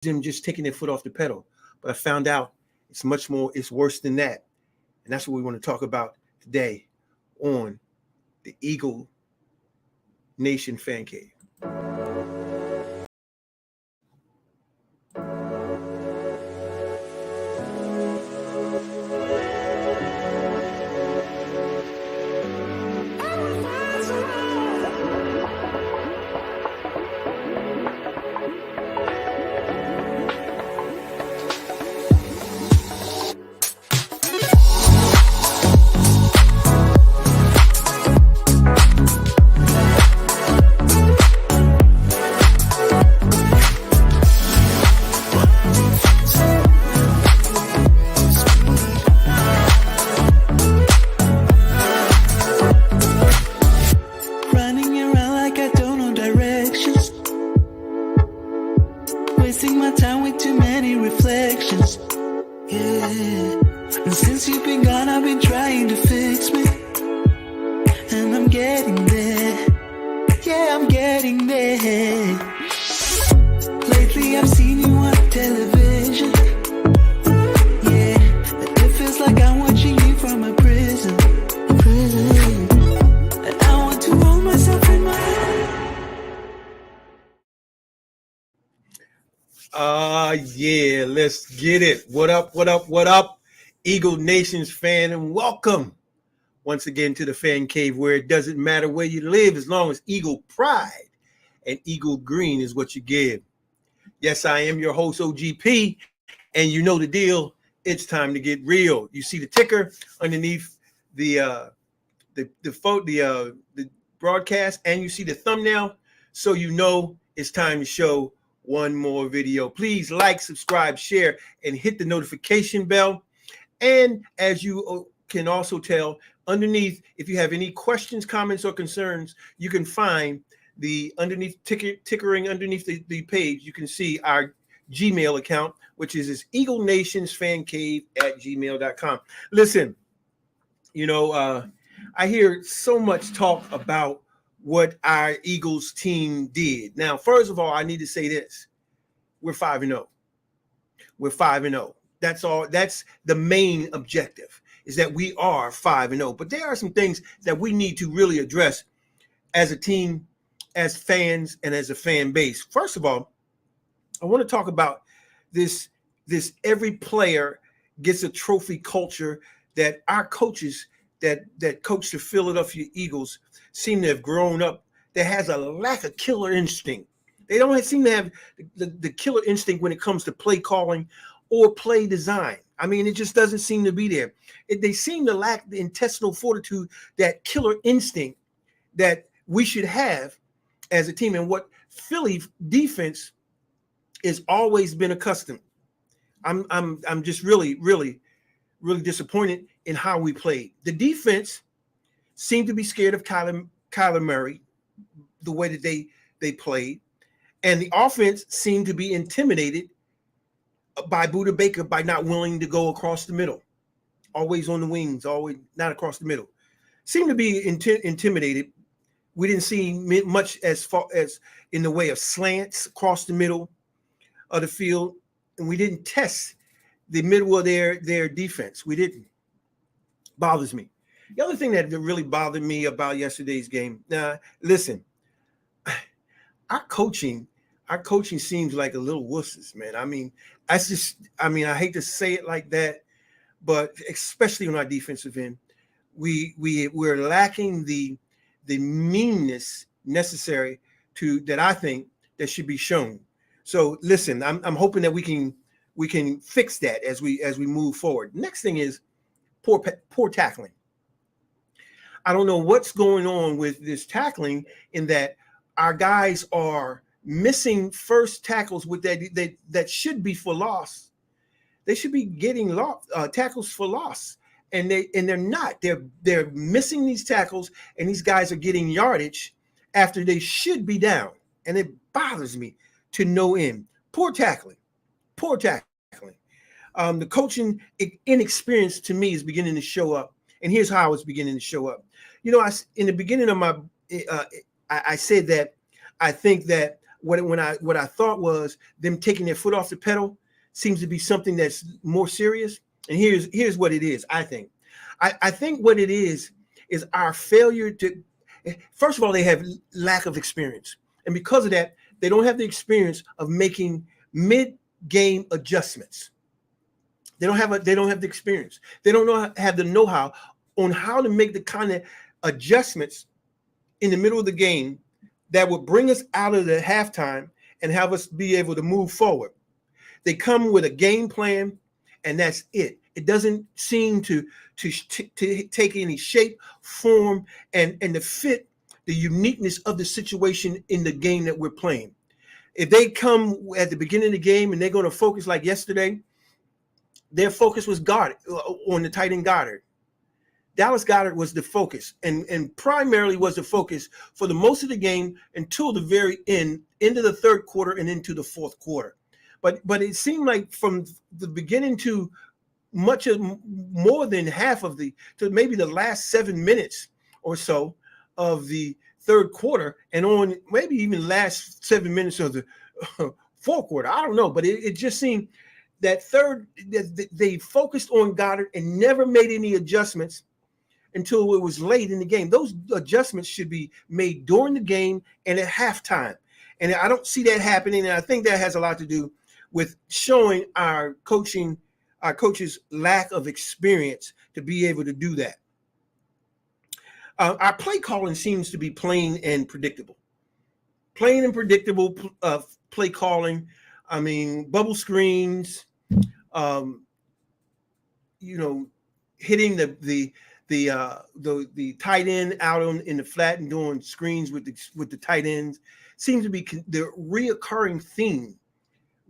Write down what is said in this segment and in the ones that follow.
them just taking their foot off the pedal. But I found out it's much more, it's worse than that. And that's what we want to talk about today on the Eagle Nation Fan Cave. Yeah, let's get it. What up, what up, what up, Eagle Nation's fan, and welcome once again to the Fan Cave, where it doesn't matter where you live as long as Eagle pride and Eagle green is what you give. Yes, I am your host, OGP, and you know the deal. It's time to get real. You see the ticker underneath the broadcast, and you see the thumbnail, so you know it's time to show one more video. Please like, subscribe, share, and hit the notification bell. And as you can also tell underneath, if you have any questions, comments, or concerns, you can find the underneath tickering underneath the page. You can see our Gmail account, which is Eagle Nations Fan Cave at gmail.com. Listen, you know, I hear so much talk about what our Eagles team did. Now, first of all, I need to say this. We're 5-0. We're 5-0. That's all. That's the main objective, is that we are 5-0. But there are some things that we need to really address as a team, as fans, and as a fan base. First of all, I want to talk about this every player gets a trophy culture that our coaches that coach the Philadelphia Eagles seem to have grown up that has a lack of killer instinct. They don't seem to have the killer instinct when it comes to play calling or play design. I mean, it just doesn't seem to be there. They seem to lack the intestinal fortitude, that killer instinct that we should have as a team, and what Philly defense has always been accustomed. I'm just really disappointed in how we played. The defense seemed to be scared of Kyler Murray, the way that they played. And the offense seemed to be intimidated by Buda Baker by not willing to go across the middle. Always on the wings, always not across the middle. Seemed to be intimidated. We didn't see much as far as in the way of slants across the middle of the field. And we didn't test the middle of their defense. We didn't. Bothers me. The other thing that really bothered me about yesterday's game. Now, listen, our coaching seems like a little wusses, man. I mean, I hate to say it like that, but especially on our defensive end, we're lacking the meanness necessary that I think that should be shown. So listen, I'm hoping that we can fix that as we move forward. Next thing is poor tackling. I don't know what's going on with this tackling, in that our guys are missing first tackles with that should be for loss. They should be getting tackles for loss, and they're not. They're missing these tackles, and these guys are getting yardage after they should be down, and it bothers me to no end. Poor tackling. The coaching inexperience to me is beginning to show up, and here's how it's beginning to show up. You know, in the beginning of my, I said that I think that what I thought was them taking their foot off the pedal seems to be something that's more serious. And here's what it is. I think what it is our failure to. First of all, they have lack of experience, and because of that, they don't have the experience of making mid-game adjustments. They don't have the experience. They don't have the know-how on how to make the kind of adjustments in the middle of the game that would bring us out of the halftime and have us be able to move forward. They come with a game plan, and that's it. It doesn't seem to take any shape, form, and to fit the uniqueness of the situation in the game that we're playing. If they come at the beginning of the game and they're going to focus like yesterday, their focus was Goddard, on the tight end Goddard. Dallas Goedert was the focus, and primarily was the focus for the most of the game until the very end, into the third quarter and into the fourth quarter. But it seemed like from the beginning to more than half of to maybe the last 7 minutes or so of the third quarter, and on maybe even last 7 minutes of the fourth quarter. I don't know, but it just seemed that they focused on Goddard and never made any adjustments until it was late in the game. Those adjustments should be made during the game and at halftime. And I don't see that happening. And I think that has a lot to do with showing our coaches' lack of experience to be able to do that. Our play calling seems to be plain and predictable. Plain and predictable play calling. I mean, bubble screens, hitting the tight end out in the flat and doing screens with the tight ends seems to be the reoccurring theme.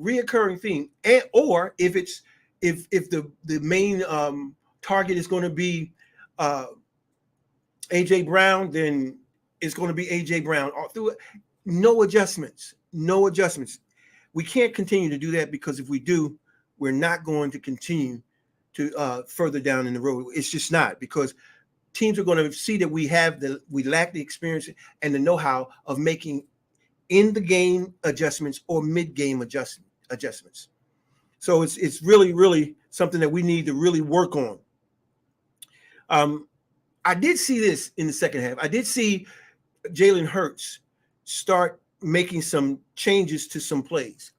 And or if the main target is going to be AJ Brown, then it's going to be AJ Brown. No adjustments. We can't continue to do that, because if we do, we're not going to continue to further down in the road. It's just not, because teams are going to see that we lack the experience and the know-how of making in the game adjustments or mid-game adjustments. So it's really, really something that we need to really work on. I did see this in the second half. I did see Jalen Hurts start making some changes to some plays.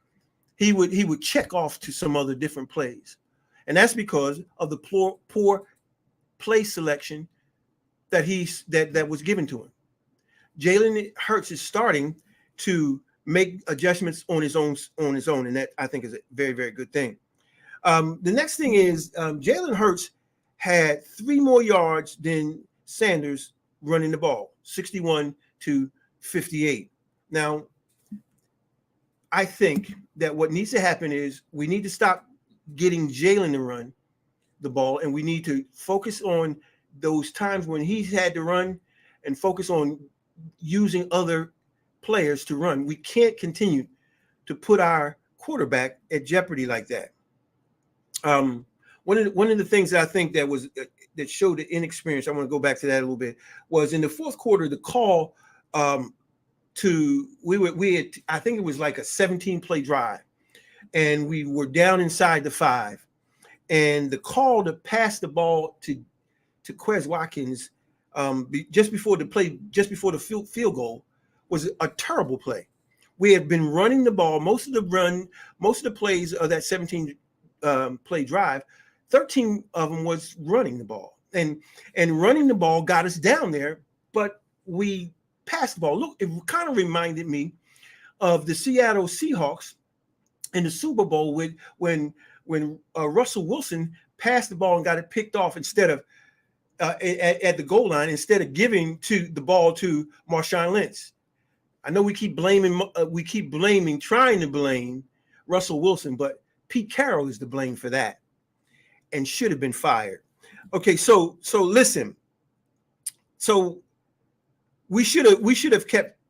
He would check off to some other different plays. And that's because of the poor play selection that was given to him. Jalen Hurts is starting to make adjustments on his own, and that I think is a very, very good thing. The next thing is Jalen Hurts had 3 more yards than Sanders running the ball, 61 to 58. Now, I think that what needs to happen is we need to stop getting Jalen to run the ball, and we need to focus on those times when he's had to run and focus on using other players to run. We can't continue to put our quarterback at jeopardy like that. One of the things that I think that showed the inexperience, I want to go back to that a little bit, was in the fourth quarter, the call I think it was like a 17-play drive, and we were down inside the 5, and the call to pass the ball to Quez Watkins just before the field goal was a terrible play. We had been running the ball most of the plays of that 17 play drive. 13 of them was running the ball, and running the ball got us down there, but we passed the ball. Look, it kind of reminded me of the Seattle Seahawks in the Super Bowl when Russell Wilson passed the ball and got it picked off instead of at the goal line, instead of giving the ball to Marshawn Lynch. I know we keep trying to blame Russell Wilson, but Pete Carroll is to blame for that and should have been fired. Okay, so listen. So we should have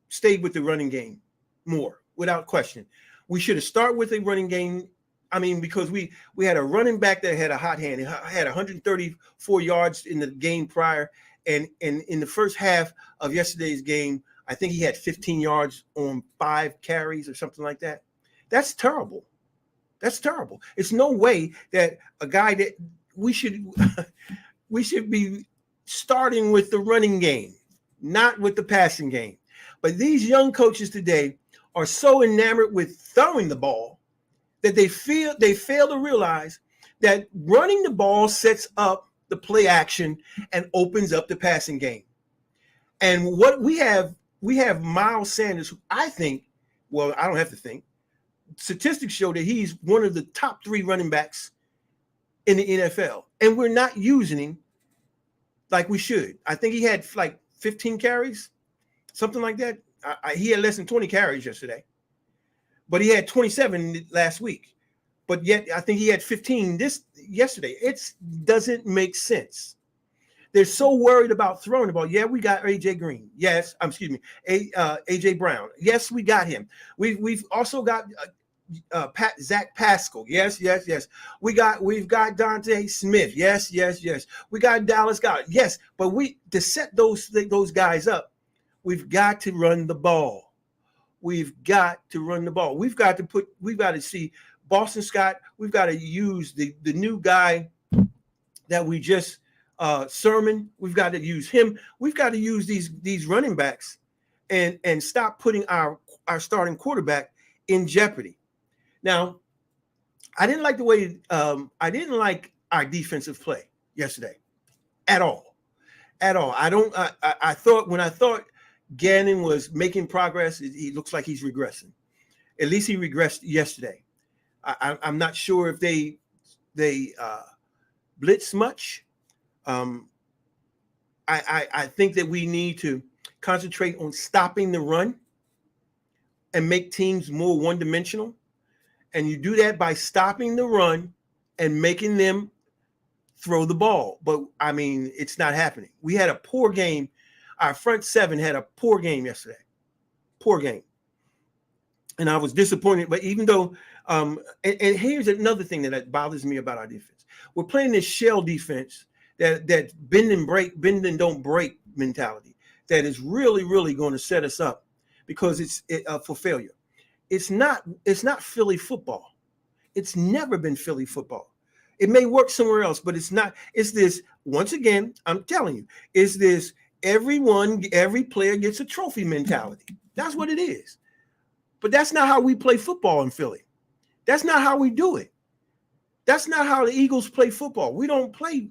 stayed with the running game more, without question. We should have started with a running game. I mean, because we had a running back that had a hot hand. He had 134 yards in the game prior, and in the first half of yesterday's game, I think he had 15 yards on 5 carries or something like that. That's terrible. That's terrible. It's no way that a guy that we should be starting with the running game, not with the passing game. But these young coaches today are so enamored with throwing the ball that they fail to realize that running the ball sets up the play action and opens up the passing game. And what we have Miles Sanders, who I think, well, I don't have to think. Statistics show that he's one of the top 3 running backs in the NFL, and we're not using him like we should. I think he had like 15 carries, something like that. He had less than 20 carries yesterday, but he had 27 last week. But yet I think he had 15 yesterday. It doesn't make sense. They're so worried about throwing the ball. Yeah, we got AJ Green. Yes, AJ Brown. Yes, we got him. We've also got Zach Pascal. Yes. We've got Dante Smith. Yes. We got Dallas Goedert. Yes, but to set those guys up, we've got to run the ball. We've got to run the ball. We've got to see Boston Scott. We've got to use the new guy that we just Sermon. We've got to use him. We've got to use these running backs and stop putting our starting quarterback in jeopardy. Now, I didn't like the way I didn't like our defensive play yesterday at all. I thought Gannon was making progress. He looks like he's regressing. At least he regressed yesterday. I'm not sure if they blitz much. I think that we need to concentrate on stopping the run and make teams more one-dimensional. And you do that by stopping the run and making them throw the ball. But, I mean, it's not happening. We had a poor game. Our front seven had a poor game yesterday. Poor game. And I was disappointed. But even though and here's another thing that bothers me about our defense. We're playing this shell defense that bend and don't break mentality that is really, really going to set us up because it's for failure. It's not Philly football. It's never been Philly football. It may work somewhere else, but it's not. It's this, once again, I'm telling you, it's this every player gets a trophy mentality. That's what it is. But that's not how we play football in Philly. That's not how we do it. That's not how the Eagles play football. We don't play,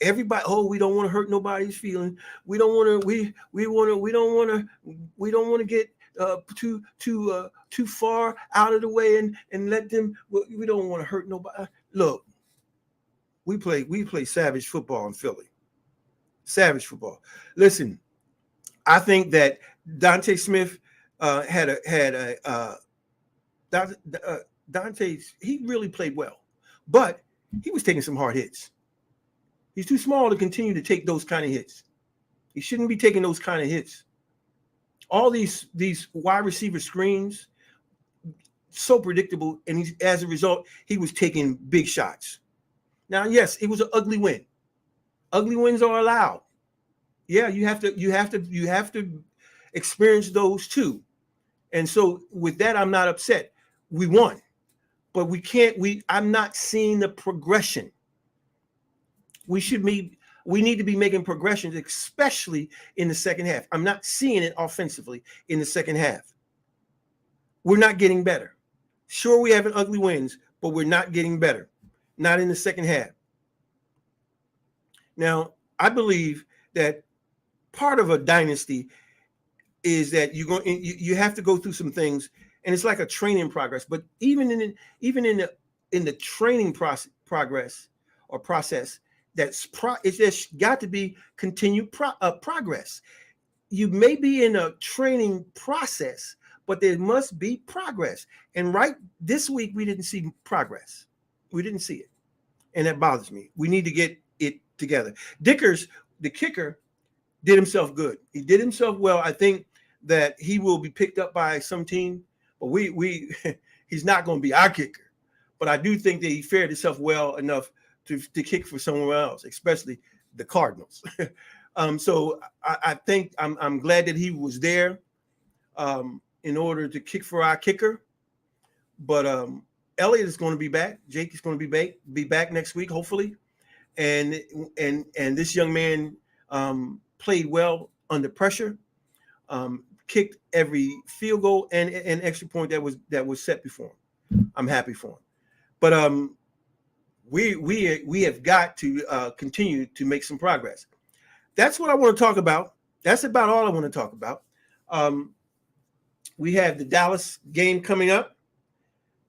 everybody. Oh, we don't want to hurt nobody's feelings. We don't want to get too far out of the way and let them. We don't want to hurt nobody. Look, we play savage football in Philly. Savage football. Listen, I think that Dante Smith he really played well, but he was taking some hard hits. He's too small to continue to take those kind of hits. He shouldn't be taking those kind of hits. All these wide receiver screens, so predictable, and as a result, he was taking big shots. Now, yes, it was an ugly win. Ugly wins are allowed. Yeah, you have to experience those too. And so with that, I'm not upset. We won, but I'm not seeing the progression. We need to be making progressions, especially in the second half. I'm not seeing it offensively in the second half. We're not getting better. Sure, we have ugly wins, but we're not getting better. Not in the second half. Now, I believe that part of a dynasty is that you have to go through some things, and it's like a training progress. But even in the training process, it's just got to be continued progress. You may be in a training process, but there must be progress. And right this week, we didn't see progress. We didn't see it, and that bothers me. We need to get it together. Dickers, the kicker, did himself good. He did himself well. I think that he will be picked up by some team, but he's not going to be our kicker. But I do think that he fared himself well enough to kick for someone else, especially the Cardinals. So I think I'm glad that he was there in order to kick for our kicker. But Elliott is going to be back. Jake is going to be back next week, hopefully. And this young man played well under pressure. Kicked every field goal and extra point that was set before him. I'm happy for him. But we have got to continue to make some progress. That's what I want to talk about. That's about all I want to talk about. We have the Dallas game coming up,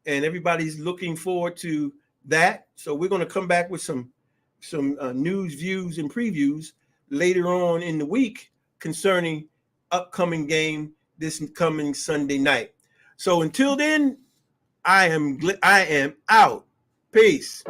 and everybody's looking forward to that. So we're going to come back with some news, views, and previews later on in the week concerning upcoming game this coming Sunday night. So until then, I am out. Peace.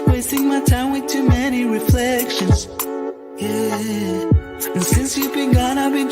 Wasting my time with too many reflections. Yeah. And since you've been gone, I've been